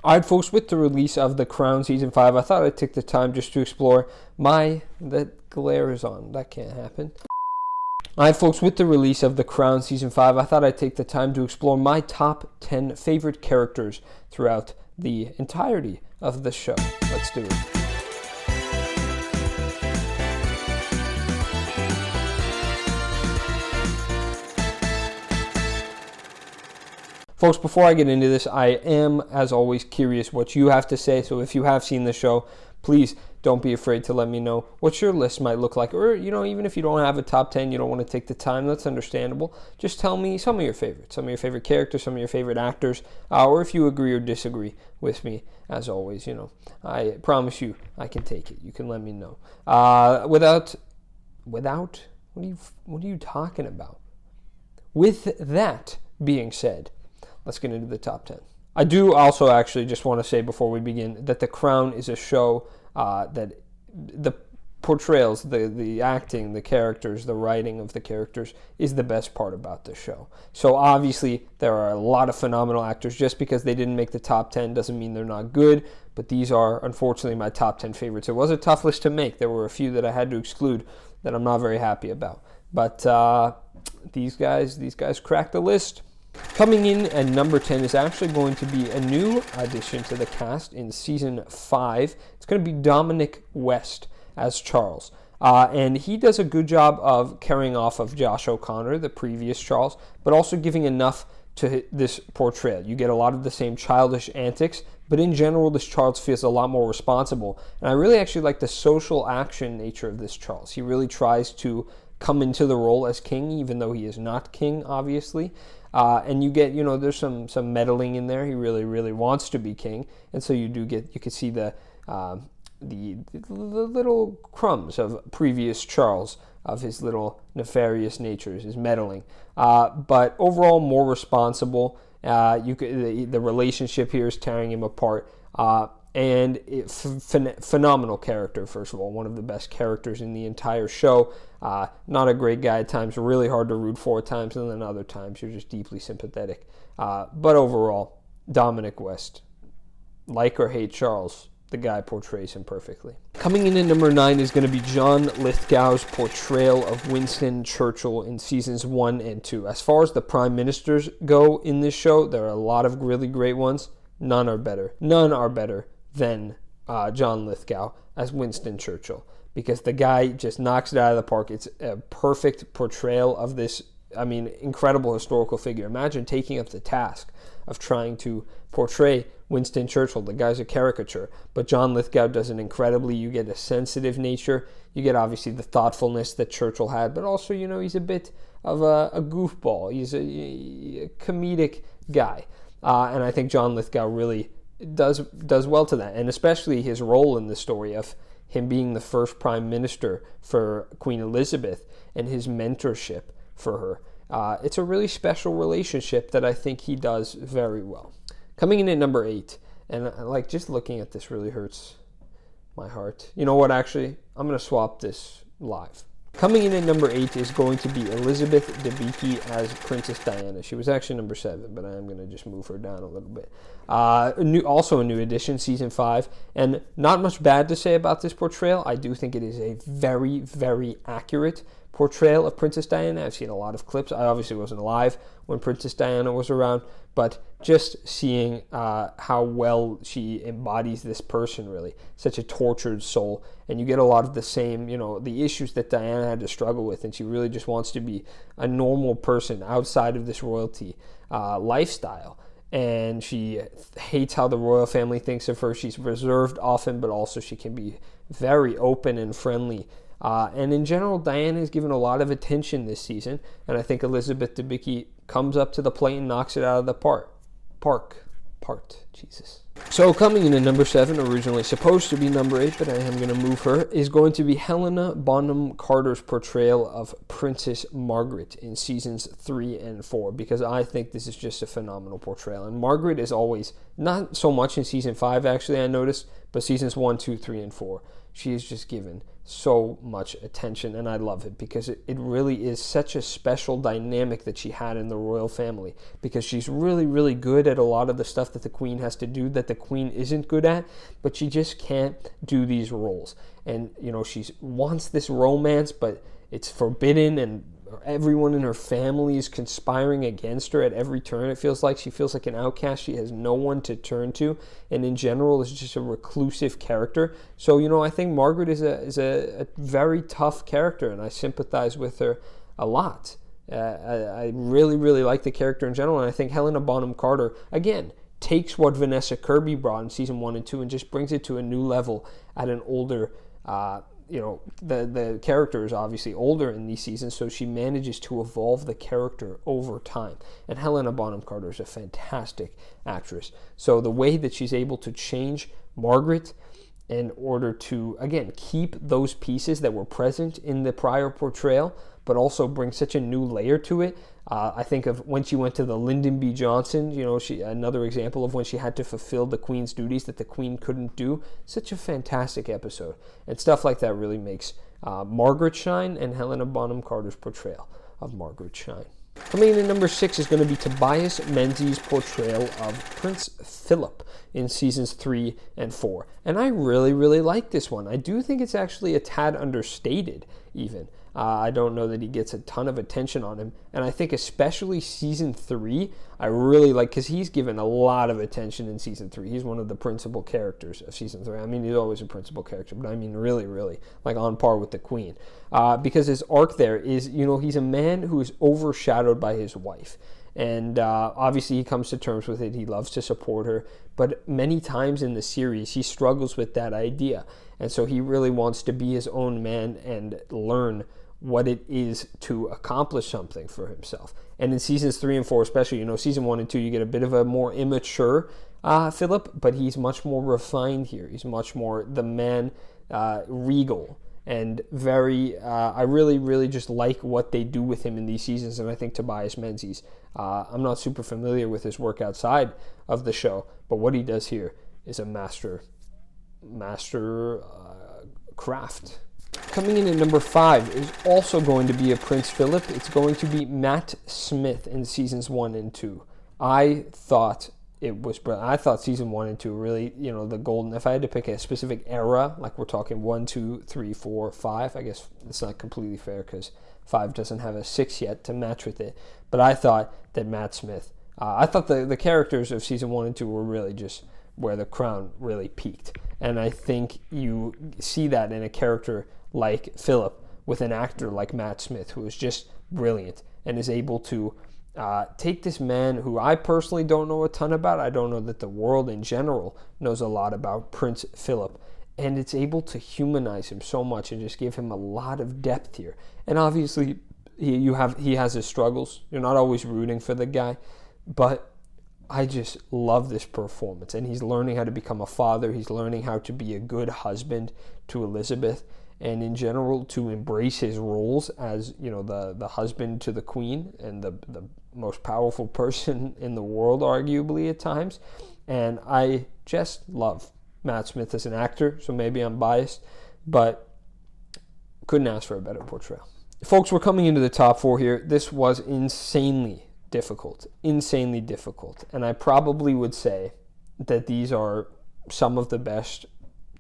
Alright folks, with the release of The Crown Season 5, I thought I'd take the time just to explore that glare is on. That can't happen. Alright folks, with the release of The Crown Season 5, I thought I'd take the time to explore my top 10 favorite characters throughout the entirety of the show. Let's do it. Folks, before I get into this, I am, as always, curious what you have to say. So if you have seen the show, please don't be afraid to let me know what your list might look like. Or, even if you don't have a top 10, you don't want to take the time, that's understandable. Just tell me some of your favorites, some of your favorite characters, some of your favorite actors, or if you agree or disagree with me, as always, I promise you I can take it. You can let me know. What are you talking about? With that being said, let's get into the top 10. I do also actually just want to say before we begin that The Crown is a show that the portrayals, the acting, the characters, the writing of the characters is the best part about the show. So obviously there are a lot of phenomenal actors. Just because they didn't make the top 10 doesn't mean they're not good, but these are unfortunately my top 10 favorites. It was a tough list to make. There were a few that I had to exclude that I'm not very happy about. But these guys cracked the list. Coming in at number 10 is actually going to be a new addition to the cast in Season 5. It's going to be Dominic West as Charles. And he does a good job of carrying off of Josh O'Connor, the previous Charles, but also giving enough to this portrayal. You get a lot of the same childish antics, but in general, this Charles feels a lot more responsible. And I really actually like the social action nature of this Charles. He really tries to come into the role as king, even though he is not king, obviously. And you get, there's some meddling in there. He really, really wants to be king, and so you can see the little crumbs of previous Charles, of his little nefarious natures, his meddling. But overall, more responsible. The relationship here is tearing him apart. And phenomenal character, first of all. One of the best characters in the entire show. Not a great guy at times, really hard to root for at times, and then other times you're just deeply sympathetic. But overall, Dominic West, like or hate Charles, the guy portrays him perfectly. Coming in at number 9 is going to be John Lithgow's portrayal of Winston Churchill in Seasons 1 and 2. As far as the prime ministers go in this show, there are a lot of really great ones. None are better than John Lithgow as Winston Churchill, because the guy just knocks it out of the park. It's a perfect portrayal of this, incredible historical figure. Imagine taking up the task of trying to portray Winston Churchill. The guy's a caricature, but John Lithgow does it incredibly. You get a sensitive nature. You get obviously the thoughtfulness that Churchill had, but also, he's a bit of a goofball. He's a comedic guy. And I think John Lithgow really does well to that, and especially his role in the story of him being the first prime minister for Queen Elizabeth and his mentorship for her. It's a really special relationship that I think he does very well. Coming in at number 8, and just looking at this really hurts my heart. You know what, actually? I'm going to swap this live. Coming in at number 8 is going to be Elizabeth Debicki as Princess Diana. She was actually number 7, but I am going to just move her down a little bit. Also a new addition, Season 5, and not much bad to say about this portrayal. I do think it is a very, very accurate portrayal of Princess Diana. I've seen a lot of clips. I obviously wasn't alive when Princess Diana was around, but just seeing how well she embodies this person, really, such a tortured soul, and you get a lot of the same, the issues that Diana had to struggle with, and she really just wants to be a normal person outside of this royalty lifestyle, and she hates how the royal family thinks of her. She's reserved often, but also she can be very open and friendly. And in general, Diana is given a lot of attention this season, and I think Elizabeth Debicki comes up to the plate and knocks it out of the park. Jesus. So coming in at number 7, originally supposed to be number 8, but I am going to move her, is going to be Helena Bonham Carter's portrayal of Princess Margaret in Seasons 3 and 4, because I think this is just a phenomenal portrayal. And Margaret is always, not so much in Season 5 actually, I noticed, but Seasons 1, 2, 3, and 4. she is just given so much attention, and I love it because it really is such a special dynamic that she had in the royal family, because she's really, really good at a lot of the stuff that the queen has to do that the queen isn't good at, but she just can't do these roles. And, she wants this romance, but it's forbidden, and everyone in her family is conspiring against her at every turn. It feels like she feels like an outcast. She has no one to turn to, and in general is just a reclusive character. So, I think Margaret is a very tough character, and I sympathize with her a lot. I really, really like the character in general, and I think Helena Bonham Carter, again, takes what Vanessa Kirby brought in season 1 and 2 and just brings it to a new level at an older the character is obviously older in these seasons, so she manages to evolve the character over time. And Helena Bonham Carter is a fantastic actress. So the way that she's able to change Margaret in order to, again, keep those pieces that were present in the prior portrayal, but also bring such a new layer to it. I think of when she went to the Lyndon B. Johnson, another example of when she had to fulfill the Queen's duties that the Queen couldn't do. Such a fantastic episode. And stuff like that really makes Margaret shine, and Helena Bonham Carter's portrayal of Margaret shine. Coming in at number 6 is going to be Tobias Menzies' portrayal of Prince Philip in seasons 3 and 4. And I really, really like this one. I do think it's actually a tad understated, even. I don't know that he gets a ton of attention on him. And I think especially season 3, I really like, because he's given a lot of attention in season 3. He's one of the principal characters of season 3. I mean, he's always a principal character, but I mean really, really, like on par with the Queen. Because his arc there is, he's a man who is overshadowed by his wife. And obviously he comes to terms with it. He loves to support her. But many times in the series, he struggles with that idea. And so he really wants to be his own man and learn what it is to accomplish something for himself. And in seasons 3 and 4 especially, season 1 and 2, you get a bit of a more immature Philip, but he's much more refined here. He's much more the man, regal, and very, I really, really just like what they do with him in these seasons. And I think Tobias Menzies, I'm not super familiar with his work outside of the show, but what he does here is a master craft. Coming in at number 5 is also going to be a Prince Philip. It's going to be Matt Smith in seasons 1 and 2. I thought it was brilliant. I thought season 1 and 2 really, the golden. If I had to pick a specific era, like we're talking 1, 2, 3, 4, 5, I guess it's not completely fair because 5 doesn't have a 6 yet to match with it. But I thought that Matt Smith, I thought the characters of season 1 and 2 were really just where the crown really peaked. And I think you see that in a character like Philip with an actor like Matt Smith, who is just brilliant and is able to take this man who I personally don't know a ton about. I don't know that the world in general knows a lot about Prince Philip, and it's able to humanize him so much and just give him a lot of depth here. And obviously he has his struggles. You're not always rooting for the guy, but I just love this performance. And he's learning how to become a father. He's learning how to be a good husband to Elizabeth, and in general to embrace his roles as, the husband to the Queen and the most powerful person in the world, arguably at times. And I just love Matt Smith as an actor, so maybe I'm biased, but couldn't ask for a better portrayal. Folks, we're coming into the top 4 here. This was insanely difficult, and I probably would say that these are some of the best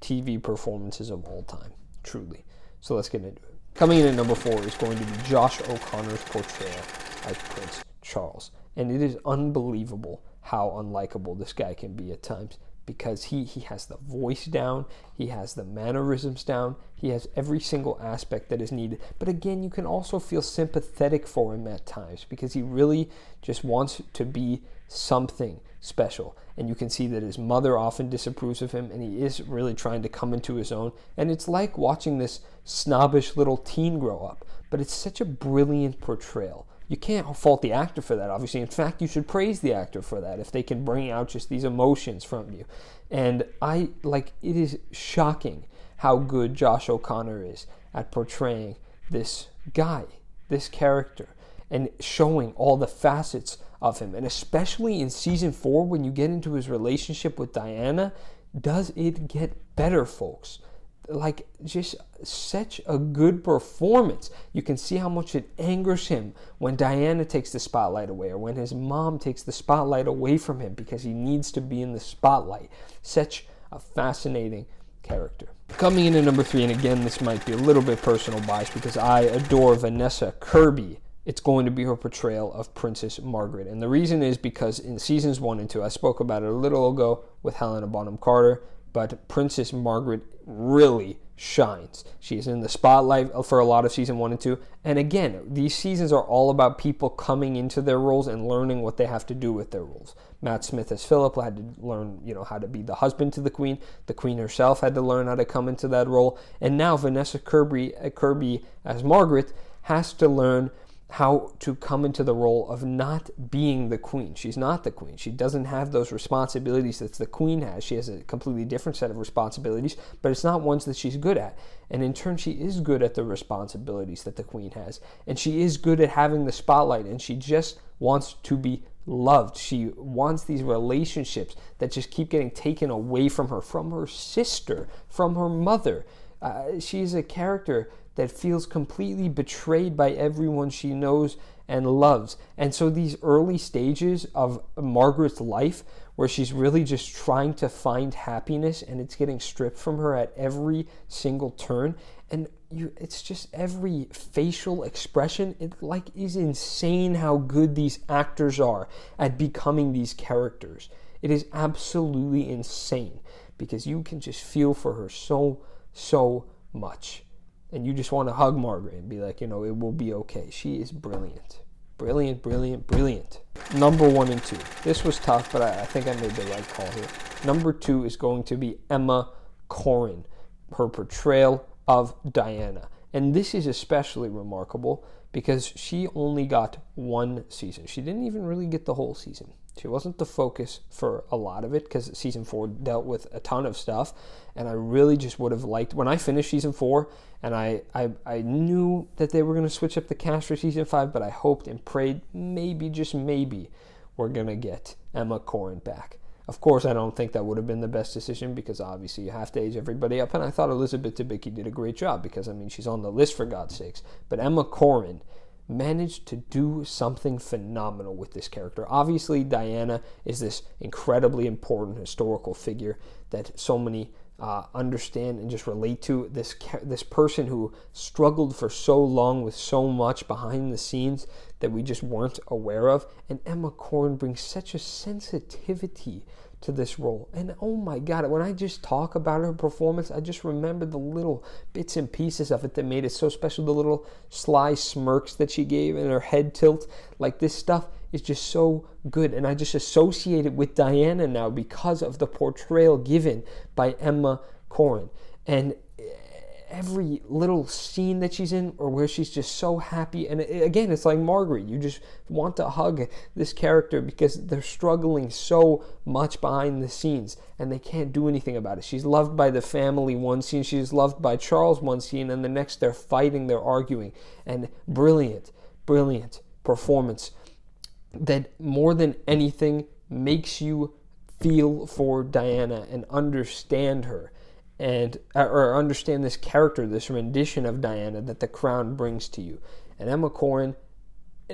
TV performances of all time. Truly. So let's get into it. Coming in at number 4 is going to be Josh O'Connor's portrayal as Prince Charles. And it is unbelievable how unlikable this guy can be at times, because he has the voice down, he has the mannerisms down, he has every single aspect that is needed. But again, you can also feel sympathetic for him at times, because he really just wants to be something special. And you can see that his mother often disapproves of him, and he is really trying to come into his own. And it's like watching this snobbish little teen grow up. But it's such a brilliant portrayal. You can't fault the actor for that, obviously. In fact, you should praise the actor for that if they can bring out just these emotions from you. And it is shocking how good Josh O'Connor is at portraying this guy, this character, and showing all the facets of him. And especially in season 4, when you get into his relationship with Diana, does it get better, folks? like just such a good performance. You can see how much it angers him when Diana takes the spotlight away, or when his mom takes the spotlight away from him, because he needs to be in the spotlight. Such a fascinating character. Coming in at number 3, and again, this might be a little bit personal bias because I adore Vanessa Kirby. It's going to be her portrayal of Princess Margaret. And the reason is because in seasons 1 and 2, I spoke about it a little ago with Helena Bonham Carter, but Princess Margaret really shines. She is in the spotlight for a lot of season 1 and 2. And again, these seasons are all about people coming into their roles and learning what they have to do with their roles. Matt Smith as Philip had to learn, how to be the husband to the Queen. The Queen herself had to learn how to come into that role. And now Vanessa Kirby as Margaret has to learn how to come into the role of not being the Queen. She's not the Queen. She doesn't have those responsibilities that the Queen has. She has a completely different set of responsibilities, but it's not ones that she's good at. And in turn, she is good at the responsibilities that the Queen has. And she is good at having the spotlight, and she just wants to be loved. She wants these relationships that just keep getting taken away from her sister, from her mother. She's a character that feels completely betrayed by everyone she knows and loves. And so these early stages of Margaret's life, where she's really just trying to find happiness and it's getting stripped from her at every single turn, and it's just every facial expression, it is insane how good these actors are at becoming these characters. It is absolutely insane, because you can just feel for her so much. And you just want to hug Margaret and be like, it will be okay. She is brilliant. Brilliant, brilliant, brilliant. Number 1 and 2. This was tough, but I think I made the right call here. Number 2 is going to be Emma Corrin, her portrayal of Diana. And this is especially remarkable because she only got 1 season. She didn't even really get the whole season. She wasn't the focus for a lot of it because season 4 dealt with a ton of stuff. And I really just would have liked, when I finished season 4, and I knew that they were going to switch up the cast for season 5, but I hoped and prayed maybe, just maybe, we're going to get Emma Corrin back. Of course, I don't think that would have been the best decision because obviously you have to age everybody up. And I thought Elizabeth Debicki did a great job because, she's on the list for God's sakes. But Emma Corrin managed to do something phenomenal with this character. Obviously, Diana is this incredibly important historical figure that so many understand and just relate to. This person who struggled for so long with so much behind the scenes that we just weren't aware of. And Emma Corrin brings such a sensitivity to this role. And oh my God, when I just talk about her performance, I just remember the little bits and pieces of it that made it so special. The little sly smirks that she gave and her head tilt. Like, this stuff is just so good. And I just associate it with Diana now because of the portrayal given by Emma Corrin. And every little scene that she's in, or where she's just so happy, and again, it's like Margaret, you just want to hug this character because they're struggling so much behind the scenes and they can't do anything about it. She's loved by the family one scene, she's loved by Charles one scene, and the next they're fighting, they're arguing. And brilliant performance that more than anything makes you feel for Diana and understand her, and or understand this character, this rendition of Diana that the Crown brings to you. And Emma Corrin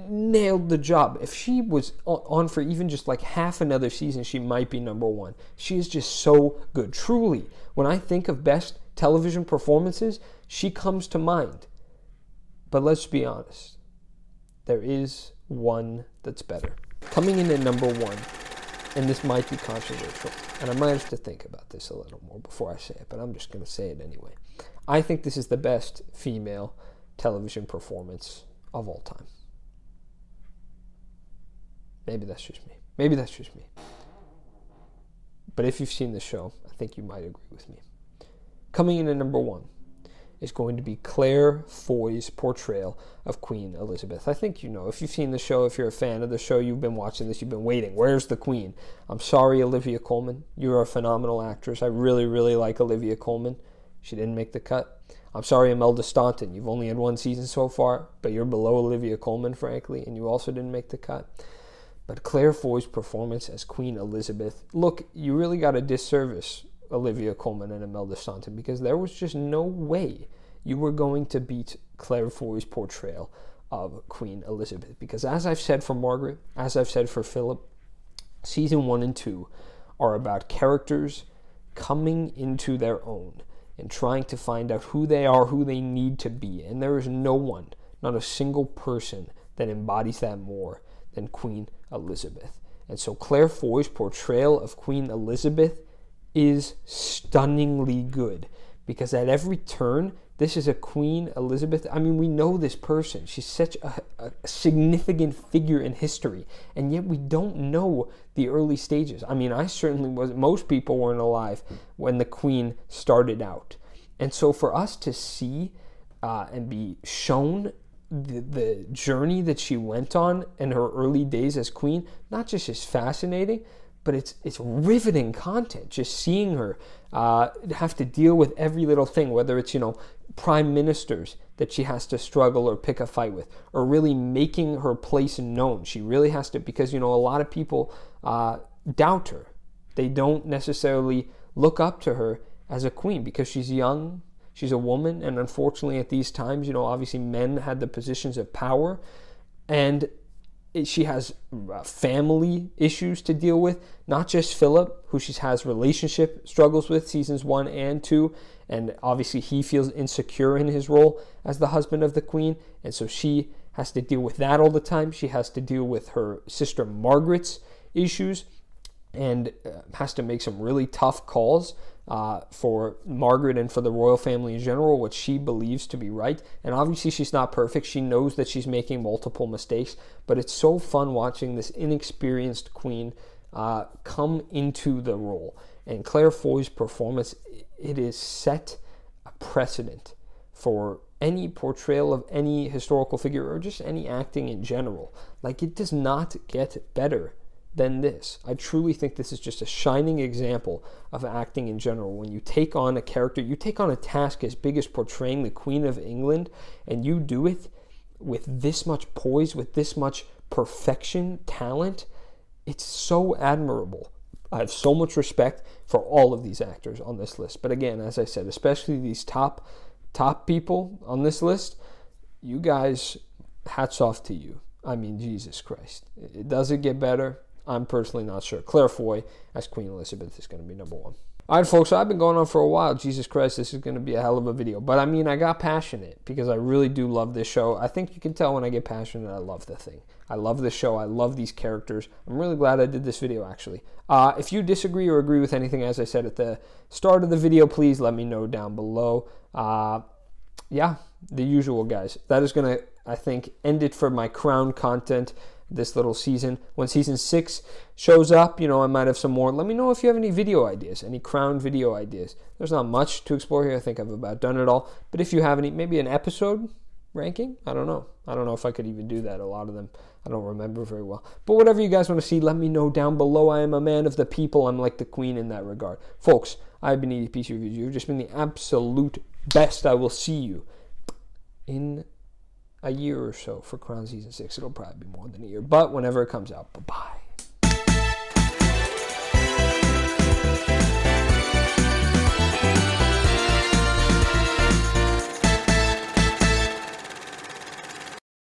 nailed the job. If she was on for even just like half another season, she might be number 1. She is just so good. Truly, when I think of best television performances, she comes to mind. But let's be honest, there is one that's better. Coming in at number 1, and this might be controversial, and I might have to think about this a little more before I say it, but I'm just going to say it anyway. I think this is the best female television performance of all time. Maybe that's just me. But if you've seen the show, I think you might agree with me. Coming in at number 1 is going to be Claire Foy's portrayal of Queen Elizabeth. I think if you've seen the show, if you're a fan of the show, you've been watching this, you've been waiting. Where's the Queen? I'm sorry, Olivia Colman. You're a phenomenal actress. I really, really like Olivia Colman. She didn't make the cut. I'm sorry, Imelda Staunton. You've only had 1 season so far, but you're below Olivia Colman, frankly, and you also didn't make the cut. But Claire Foy's performance as Queen Elizabeth, look, you really got a disservice Olivia Colman and Imelda Staunton, because there was just no way you were going to beat Claire Foy's portrayal of Queen Elizabeth. Because as I've said for Margaret, as I've said for Philip, season 1 and 2 are about characters coming into their own and trying to find out who they are, who they need to be. And there is no one, not a single person, that embodies that more than Queen Elizabeth. And so Claire Foy's portrayal of Queen Elizabeth is stunningly good, because at every turn, this is a Queen Elizabeth. I mean, we know this person. She's such a significant figure in history, and yet we don't know the early stages. I mean, I certainly wasn't. Most people weren't alive when the Queen started out. And so for us to see and be shown the journey that she went on in her early days as Queen, not just is fascinating, but it's riveting content. Just seeing her have to deal with every little thing, whether it's, prime ministers that she has to struggle or pick a fight with, or really making her place known. She really has to, because, a lot of people doubt her. They don't necessarily look up to her as a queen because she's young, she's a woman, and unfortunately at these times, obviously men had the positions of power, and she has family issues to deal with, not just Philip, who she has relationship struggles with, seasons 1 and 2, and obviously he feels insecure in his role as the husband of the Queen, and so she has to deal with that all the time. She has to deal with her sister Margaret's issues, and has to make some really tough calls for Margaret and for the royal family in general, what she believes to be right. And obviously she's not perfect. She knows that she's making multiple mistakes, but it's so fun watching this inexperienced queen come into the role. And Claire Foy's performance, it is set a precedent for any portrayal of any historical figure or just any acting in general. Like, it does not get better than this. I truly think this is just a shining example of acting in general. When you take on a character, you take on a task as big as portraying the Queen of England, and you do it with this much poise, with this much perfection, talent, it's so admirable. I have so much respect for all of these actors on this list. But again, as I said, especially these top people on this list, you guys, hats off to you. I mean, Jesus Christ. Does it get better? I'm personally not sure. Claire Foy as Queen Elizabeth is going to be number 1. All right, folks, so I've been going on for a while. Jesus Christ, this is going to be a hell of a video. But I mean, I got passionate because I really do love this show. I think you can tell when I get passionate, I love the thing. I love this show. I love these characters. I'm really glad I did this video, actually. If you disagree or agree with anything, as I said at the start of the video, please let me know down below. Yeah, the usual, guys. That is going to, I think, end it for my Crown content this little season. When season 6 shows up, I might have some more. Let me know if you have any video ideas, any Crown video ideas. There's not much to explore here. I think I've about done it all. But if you have any, maybe an episode ranking, I don't know. I don't know if I could even do that. A lot of them I don't remember very well. But whatever you guys want to see, let me know down below. I am a man of the people. I'm like the Queen in that regard. Folks, I've been EDPC Reviews. You've just been the absolute best. I will see you in a year or so for Crown Season 6. It'll probably be more than a year, but whenever it comes out. Bye-bye.